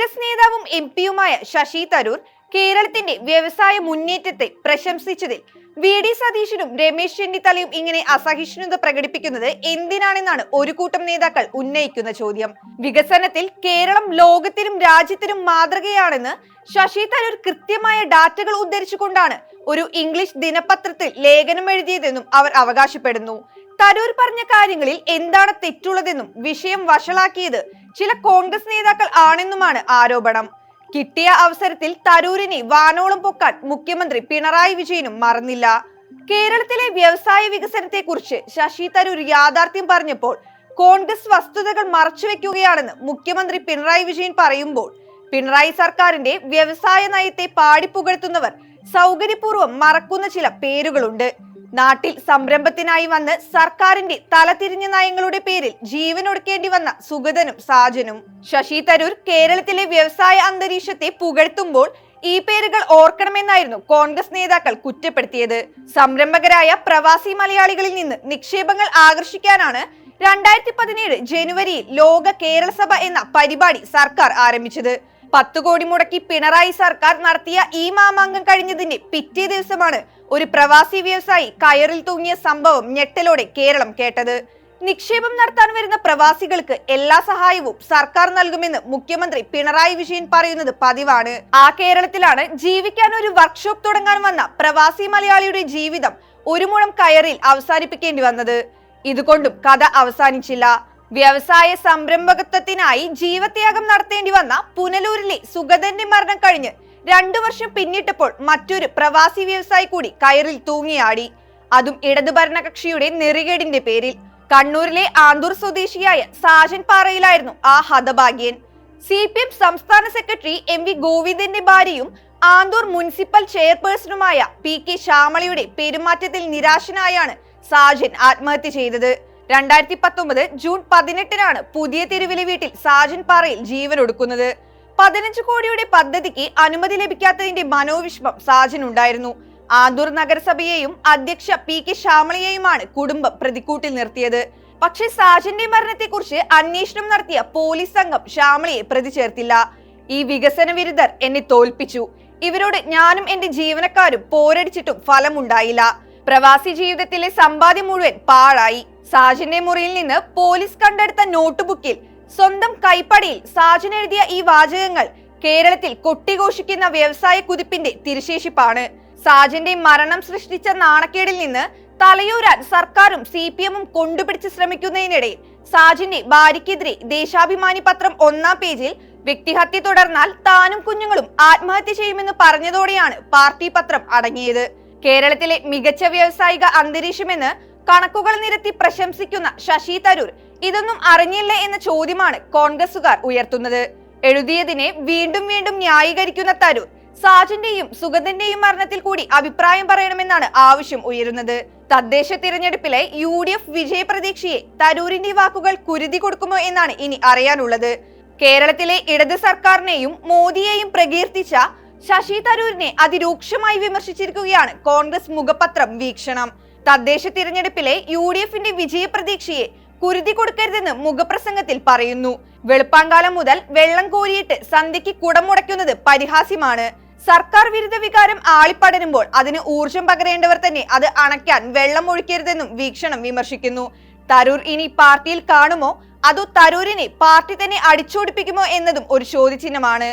കോൺഗ്രസ് നേതാവും എംപിയുമായ ശശി തരൂർ കേരളത്തിന്റെ വ്യവസായ മുന്നേറ്റത്തെ പ്രശംസിച്ചതിൽ വി.ഡി. സതീശനും രമേശ് ചെന്നിത്തലയും ഇങ്ങനെ അസഹിഷ്ണുത പ്രകടിപ്പിക്കുന്നത് എന്തിനാണെന്നാണ് ഒരു കൂട്ടം നേതാക്കൾ ഉന്നയിക്കുന്ന ചോദ്യം. വികസനത്തിൽ കേരളം ലോകത്തിനും രാജ്യത്തിനും മാതൃകയാണെന്ന് ശശി തരൂർ കൃത്യമായ ഡാറ്റകൾ ഉദ്ധരിച്ചുകൊണ്ടാണ് ഒരു ഇംഗ്ലീഷ് ദിനപത്രത്തിൽ ലേഖനം എഴുതിയതെന്നും അവർ അവകാശപ്പെടുന്നു. തരൂർ പറഞ്ഞ കാര്യങ്ങളിൽ എന്താണ് തെറ്റുള്ളതെന്നും വിഷയം വഷളാക്കിയത് ചില കോൺഗ്രസ് നേതാക്കൾ ആണെന്നുമാണ് ആരോപണം. കിട്ടിയ അവസരത്തിൽ തരൂരിനെ വാനോളം പൊക്കാൻ മുഖ്യമന്ത്രി പിണറായി വിജയനും മറന്നില്ല. കേരളത്തിലെ വ്യവസായ വികസനത്തെ കുറിച്ച് ശശി തരൂർ യാഥാർത്ഥ്യം പറഞ്ഞപ്പോൾ കോൺഗ്രസ് വസ്തുതകൾ മറച്ചുവെക്കുകയാണെന്ന് മുഖ്യമന്ത്രി പിണറായി വിജയൻ പറയുമ്പോൾ പിണറായി സർക്കാരിന്റെ വ്യവസായ നയത്തെ പാടിപ്പുകഴ്ത്തുന്നവർ സൗകര്യപൂർവ്വം മറക്കുന്ന ചില പേരുകളുണ്ട്. നാട്ടിൽ സംരംഭത്തിനായി വന്ന് സർക്കാരിന്റെ തലതിരിഞ്ഞ നയങ്ങളുടെ പേരിൽ ജീവനൊടുക്കേണ്ടി വന്ന സുഗതനും സാജനും. ശശി തരൂർ കേരളത്തിലെ വ്യവസായ അന്തരീക്ഷത്തെ പുകഴ്ത്തുമ്പോൾ ഈ പേരുകൾ ഓർക്കണമെന്നായിരുന്നു കോൺഗ്രസ് നേതാക്കൾ കുറ്റപ്പെടുത്തിയത്. സംരംഭകരായ പ്രവാസി മലയാളികളിൽ നിന്ന് നിക്ഷേപങ്ങൾ ആകർഷിക്കാനാണ് 2017 ജനുവരിയിൽ ലോക കേരള സഭ എന്ന പരിപാടി സർക്കാർ ആരംഭിച്ചത്. 10 കോടി മുടക്കി പിണറായി സർക്കാർ നടത്തിയ ഈ മാമാങ്കം കഴിഞ്ഞതിന്റെ പിറ്റേ ദിവസമാണ് ഒരു പ്രവാസി വ്യവസായി കയറിൽ തൂങ്ങിയ സംഭവം ഞെട്ടലോടെ കേരളം കേട്ടത്. നിക്ഷേപം നടത്താൻ വരുന്ന പ്രവാസികൾക്ക് എല്ലാ സഹായവും സർക്കാർ നൽകുമെന്ന് മുഖ്യമന്ത്രി പിണറായി വിജയൻ പറയുന്നത് പതിവാണ്. ആ കേരളത്തിലാണ് ജീവിക്കാൻ ഒരു വർക്ക്ഷോപ്പ് തുടങ്ങാൻ വന്ന പ്രവാസി മലയാളിയുടെ ജീവിതം ഒരു മുഴം കയറിൽ അവസാനിപ്പിക്കേണ്ടി വന്നത്. ഇതുകൊണ്ടും കഥ അവസാനിച്ചില്ല. വ്യവസായ സംരംഭകത്വത്തിനായി ജീവത്യാഗം നടത്തേണ്ടി വന്ന പുനലൂരിലെ സുഗതന്റെ മരണം കഴിഞ്ഞ് 2 വർഷം പിന്നിട്ടപ്പോൾ മറ്റൊരു പ്രവാസി വ്യവസായി കൂടി കയറിൽ തൂങ്ങിയാടി. അതും ഇടതു ഭരണകക്ഷിയുടെ നെറികേടിന്റെ പേരിൽ. കണ്ണൂരിലെ ആന്തൂർ സ്വദേശിയായ സാജൻ പാറയിലായിരുന്നു ആ ഹതഭാഗ്യൻ. CPM സംസ്ഥാന സെക്രട്ടറി MV ഗോവിന്ദന്റെ ഭാര്യയും ആന്തൂർ മുനിസിപ്പൽ ചെയർപേഴ്സണുമായ PK ശ്യാമളയുടെ പെരുമാറ്റത്തിൽ നിരാശനായാണ് സാജൻ ആത്മഹത്യ ചെയ്തത്. 2019 ജൂൺ 18 പുതിയ തെരുവിലെ വീട്ടിൽ സാജൻ പാറയിൽ ജീവനൊടുക്കുന്നത്. 15 കോടിയുടെ പദ്ധതിക്ക് അനുമതി ലഭിക്കാത്തതിന്റെ മനോവിഷമം സാജനുണ്ടായിരുന്നു. ആന്തൂർ നഗരസഭയെയും അധ്യക്ഷ PK ശ്യാമളയെയുമാണ് കുടുംബം പ്രതിക്കൂട്ടിൽ നിർത്തിയത്. പക്ഷേ സാജന്റെ മരണത്തെക്കുറിച്ച് അന്വേഷണം നടത്തിയ പോലീസ് സംഘം ശ്യാമളയെ പ്രതി ചേർത്തില്ല. ഈ വികസന വിരുദ്ധർ എന്നെ തോൽപ്പിച്ചു. ഇവരോട് ഞാനും എന്റെ ജീവനക്കാരും പോരടിച്ചിട്ടും ഫലമുണ്ടായില്ല. പ്രവാസി ജീവിതത്തിലെ സമ്പാദ്യം മുഴുവൻ പാഴായി. സാജന്റെ മുറിയിൽ നിന്ന് പോലീസ് കണ്ടെടുത്ത നോട്ട്ബുക്കിൽ സ്വന്തം കൈപ്പടിയിൽ സാജൻ എഴുതിയ ഈ വാചകങ്ങൾ കേരളത്തിൽ കൊട്ടിഘോഷിക്കുന്ന വ്യവസായ കുതിപ്പിന്റെ തിരുശേഷിപ്പാണ്. സാജന്റെ മരണം സൃഷ്ടിച്ച നാണക്കേടിൽ നിന്ന് തലയൂരാൻ സർക്കാരും CPM-ഉം കൊണ്ടുപിടിച്ച് ശ്രമിക്കുന്നതിനിടെ സാജന്റെ ഭാര്യയ്ക്കെതിരെ ദേശാഭിമാനി പത്രം 1-ാം പേജിൽ വ്യക്തിഹത്യ തുടർന്നാൽ താനും കുഞ്ഞുങ്ങളും ആത്മഹത്യ ചെയ്യുമെന്ന് പറഞ്ഞതോടെയാണ് പാർട്ടി പത്രം അടങ്ങിയത്. കേരളത്തിലെ മികച്ച വ്യാവസായിക അന്തരീക്ഷമെന്ന് കണക്കുകൾ നിരത്തി പ്രശംസിക്കുന്ന ശശി തരൂർ ഇതൊന്നും അറിഞ്ഞില്ല എന്ന ചോദ്യമാണ് കോൺഗ്രസുകാർ ഉയർത്തുന്നത്. എഴുതിയതിനെ വീണ്ടും വീണ്ടും ന്യായീകരിക്കുന്ന തരൂർ സാജന്റെയും സുഗതന്റെയും മരണത്തിൽ കൂടി അഭിപ്രായം പറയണമെന്നാണ് ആവശ്യം ഉയരുന്നത്. തദ്ദേശ തിരഞ്ഞെടുപ്പിലെ UDF വിജയപ്രതീക്ഷയെ തരൂരിന്റെ വാക്കുകൾ കുരുതി കൊടുക്കുമോ എന്നാണ് ഇനി അറിയാനുള്ളത്. കേരളത്തിലെ ഇടത് സർക്കാരിനെയും മോദിയെയും പ്രകീർത്തിച്ച ശശി തരൂരിനെ അതിരൂക്ഷമായി വിമർശിച്ചിരിക്കുകയാണ് കോൺഗ്രസ് മുഖപത്രം വീക്ഷണം. തദ്ദേശ തിരഞ്ഞെടുപ്പിലെ UDF-ന്റെ വിജയപ്രതീക്ഷയെ കുരുതി കൊടുക്കരുതെന്ന് മുഖപ്രസംഗത്തിൽ പറയുന്നു. വെളുപ്പാങ്കാലം മുതൽ വെള്ളം കോരിയിട്ട് സന്ധ്യയ്ക്ക് കുടമുടയ്ക്കുന്നത് പരിഹാസ്യമാണ്. സർക്കാർ വിരുദ്ധ വികാരം ആളിപ്പടരുമ്പോൾ അതിന് ഊർജം പകരേണ്ടവർ തന്നെ അത് അണയ്ക്കാൻ വെള്ളം ഒഴിക്കരുതെന്നും വീക്ഷണം വിമർശിക്കുന്നു. തരൂർ ഇനി പാർട്ടിയിൽ കാണുമോ അതോ തരൂരിനെ പാർട്ടി തന്നെ അടിച്ചോടിപ്പിക്കുമോ എന്നതും ഒരു ചോദ്യചിഹ്നമാണ്.